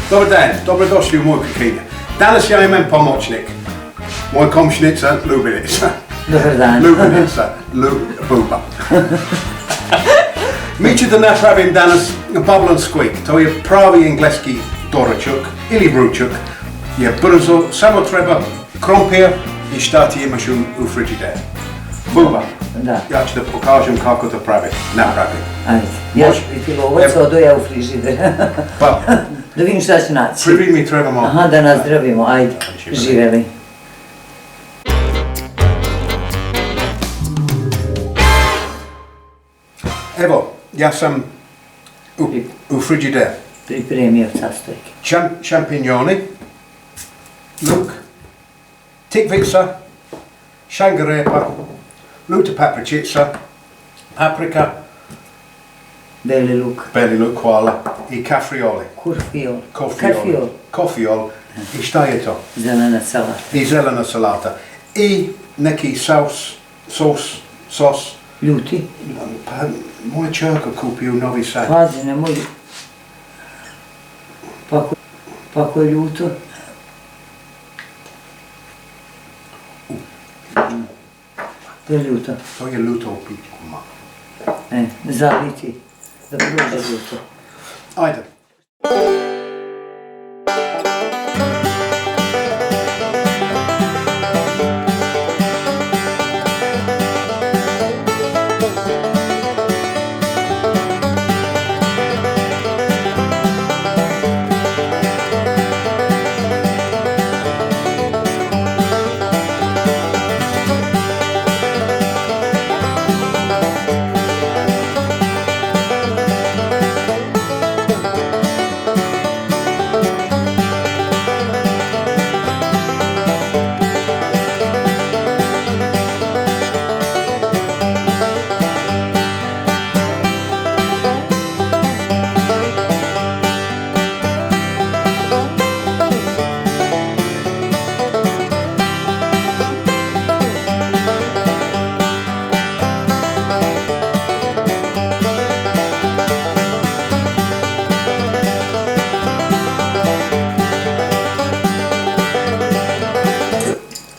Dobar dan, dobrodošli u moju kuhinju. Danas ja imam pomoćnik. Moja komšinica, ljubinica. Dobar dan. Ljubinica, Buba. Mi ću da napravim danas Bubble and Squeak. To je pravi engleski doručak ili RUČAK. Je brzo, samo treba krompir i šta ti imaš u frižideru. Buba, ja ću da pokažem kako to napravim. Ajde, ja ću biti lovac, odo ja u frižider. Pa, da vidim šta će naći. prvi mi trebamo... Aha, da nazdravimo, ajde, živeli. Evo, ja sam u frižider. Pripremio sastojke. Šampinjoni, luk, tikvica, šangarepa, luta papričica, paprika, beli luk, hvala, i kafriole. Kofiol. I šta je to? Zelena salata. I zelena salata. I neki sos. Ljuti? Pa, moja čerka kupio u Novi Sad. Pazi, nemoj. Pa ako je ljuto? To je ljuto. To je ljuto u pitkuma. Zaliti. Da prođe ljuto. Ajde.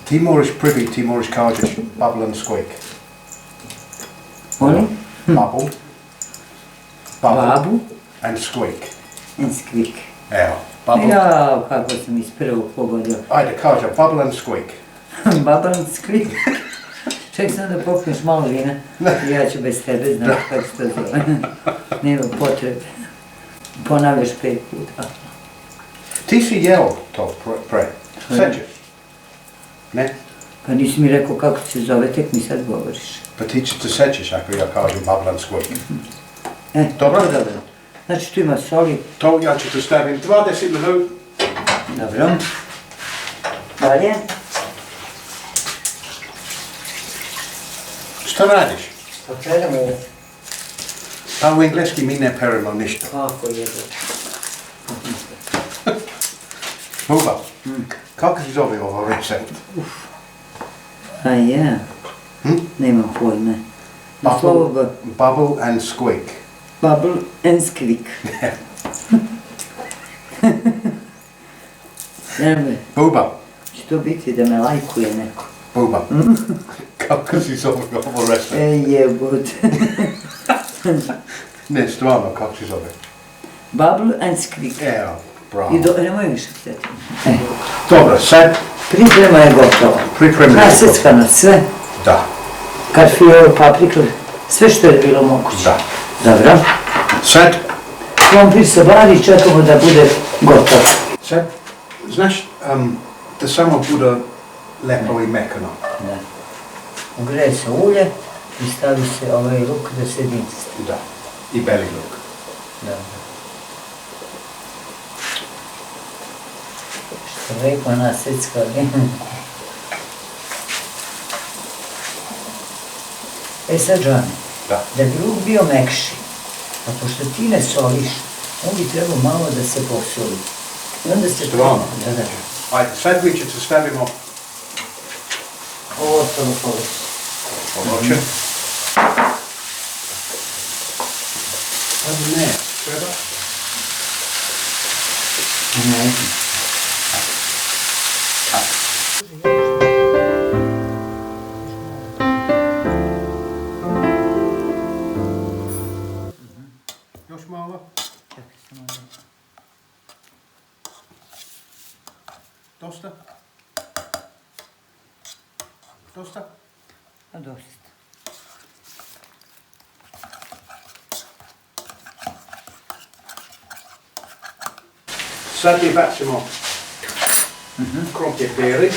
Ti moraš prvi, ti moraš kažeš Bubble and Squeak. Molim? Bubble and Squeak. And Squeak. Evo, Bubble. Jao, kako sam iz prvog pogodio. Ajde, kaže Bubble and Squeak. Bubble and Squeak. Ček sam da popiješ malo vina. Ja ću bez tebe, znaš kako se to zove. Nema potrebe. Ponavljaš 5 puta. Ti si jeo to pre? Sećaš? Ne? Pa nisi mi rekao kako se zove, tek mi sad govoriš. Pa ti se sećaš ako ja kažem Bubble and Squeak. Dobro? Dobro. Znači tu ima soli. To ja ću te stavim 20 minuta. Dobro. Dalje? Šta radiš? Pa peremo ovo. Pa u engleski mi ne peremo ništa. Kako je to? Buba, kako se zove ovo recept? A ja? Nemam pojme. Bubble and Squeak. Bubble and Squeak. Buba. Će to biti da me lajkuje neko. Buba. Kako si zove ovo recept? Jebut. Ne, stvarno, kako si zove? Bubble and Squeak. Evo, bravo. I nemoj više htjeti. Dobro, sad... Priprema je gotova. Naseckano sve. Da. Karfiol, paprika, sve što je bilo moguće. Da. Dobro. Sad... Krompir se vari i čekamo da bude gotov. Sad, znaš da samo bude lepo i mekano? Da. Ugreje se ulje i stavi se ovaj luk da se dinsti. Da. I beli luk. Dobro. Što lepo naseckali. Sad, Johnny, da bi luk bio mekši, a pošto ti ne soliš, on bi trebao malo da se posoli. I onda se... Stvarno? Da. Ajde, sad mi ćete stavimo... Ovo ostalo površi. Površi. Ne, treba. Ne. Još malo. Čekaj samo da... Dosta? Dosta? A dosta. Sad je bacimo krompir peri.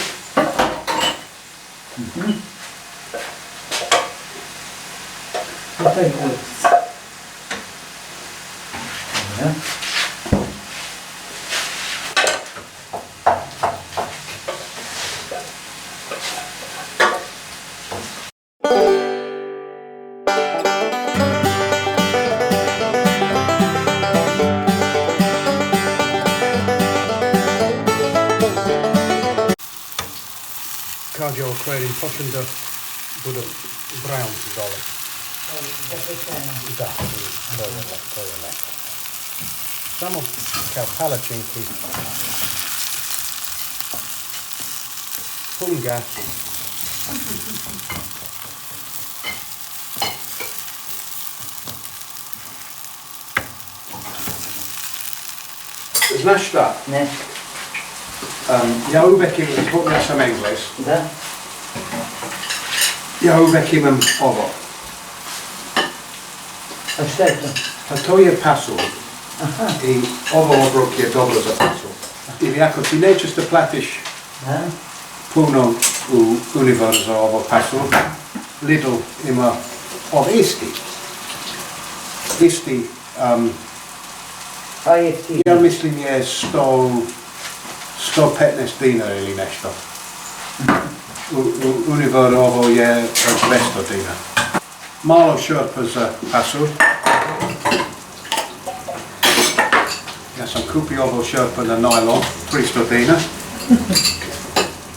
To je gorica. Dobro. Kad je okrenim, počnem da budu brown dole. Da, to je lako. Samo kao palačinki. Pun gas. Znaš šta? Ne. Ja uvijek imam, zbog ja sam Engles, Da? ja uvijek imam ovo. A šta je to? Pa to je pasulj. I ovo obrok je dobro za pasulj. Ili ako ti nećeš da platiš Da? puno u univer za ovo pasulj, Lidl ima ovo isti, A jeftino. ja mislim je 115 dinara ili nešto. U univer ovo je 200 dinara. Malo šorpa za pasulj. Ja sam kupio ovo šorpa na najlon, 300 dinara.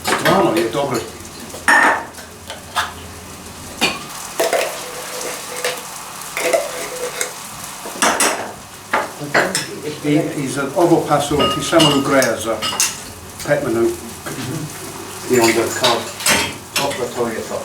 Stvarno je dobro. I za ovo pasulj ti samo ugreja za 5 minuta. I onda kao toplo to je to.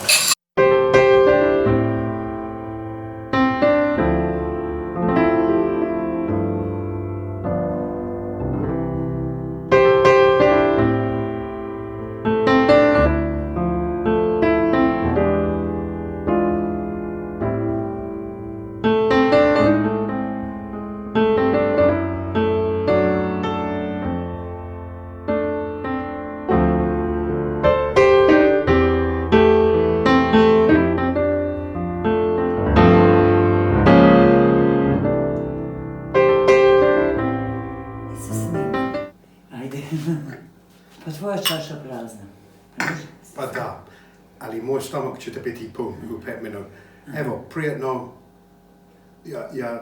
Ajde. Pa tvoja čaša prazna. Pa da, ali moj stomak će te biti pun u 5 minuta. Evo, prijatno, ja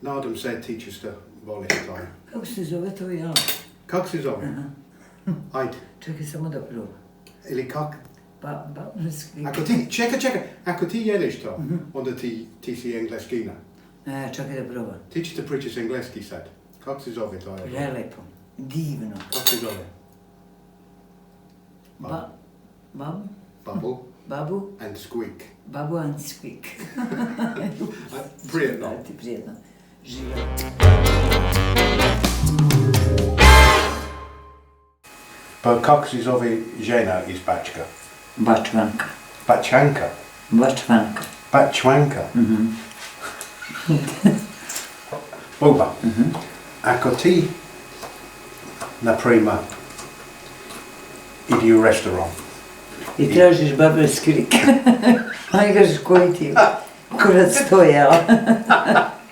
nadam se ti ćeš da voliš taj. Kako se zove to jelo? Kako se zove? Ajde. Čekaj samo da probam. Ili kak? Bubble and Squeak. Ako ti, čekaj, ako ti jedeš to, onda ti si engleskina. Čekaj da probam. Ti ćete pričati engleski sad. Kako se zove to? Prelepo. Divno. Kako se zove? Bubble and Squeak. Bubble and Squeak. Prijatno. Da ti prijatno. Živjelo. Pa kako se zove žena iz Bačka? Bačvanka. Bačanka? Bačvanka. Bačvanka? Buba, ako ti, na primjer, idi u restoran. I tražiš Bubble and Squeak. A i kažeš koji ti je? Kurac to jela.